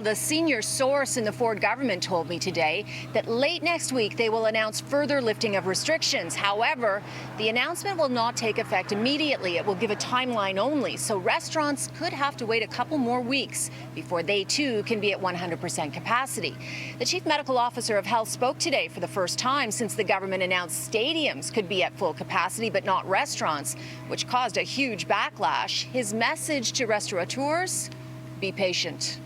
The senior source in the Ford government told me today that late next week they will announce further lifting of restrictions. However, the announcement will not take effect immediately. It will give a timeline only, so restaurants could have to wait a couple more weeks before they too can be at 100% capacity. The chief medical officer of health spoke today for the first time since the government announced stadiums could be at full capacity but not restaurants, which caused a huge backlash. His message to restaurateurs: be patient.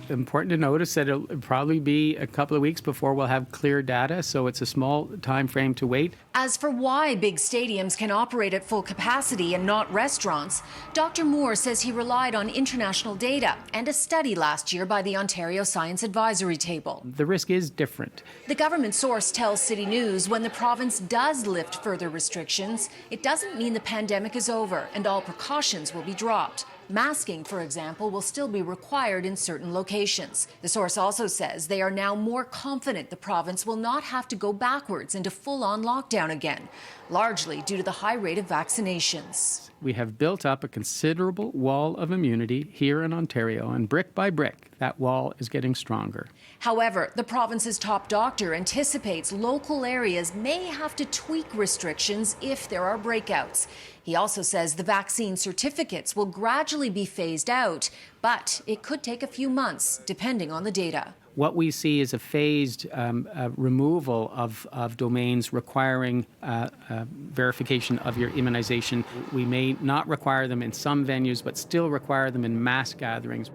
Important to notice that it'll probably be a couple of weeks before we'll have clear data, so it's a small time frame to wait. As for why big stadiums can operate at full capacity and not restaurants, Dr. Moore says he relied on international data and a study last year by the Ontario Science Advisory Table. The risk is different. The government source tells CityNews when the province does lift further restrictions, it doesn't mean the pandemic is over and all precautions will be dropped. Masking, for example, will still be required in certain locations. The source also says they are now more confident the province will not have to go backwards into full-on lockdown again, largely due to the high rate of vaccinations. We have built up a considerable wall of immunity here in Ontario, and brick by brick, that wall is getting stronger. However, the province's top doctor anticipates local areas may have to tweak restrictions if there are breakouts. He also says the vaccine certificates will gradually be phased out, but it could take a few months, depending on the data. What we see is a phased removal of domains requiring verification of your immunization. We may not require them in some venues, but still require them in mass gatherings.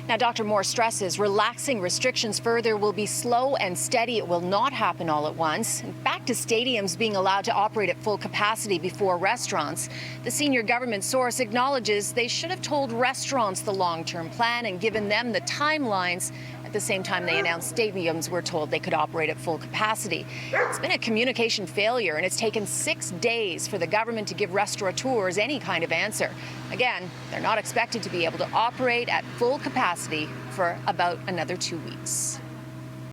Now, Dr. Moore stresses relaxing restrictions further will be slow and steady. It will not happen all at once. And back to stadiums being allowed to operate at full capacity before restaurants. The senior government source acknowledges they should have told restaurants the long-term plan and given them the timelines. At the same time they announced stadiums were told they could operate at full capacity. It's been a communication failure, and it's taken 6 days for the government to give restaurateurs any kind of answer. Again, they're not expected to be able to operate at full capacity for about another 2 weeks.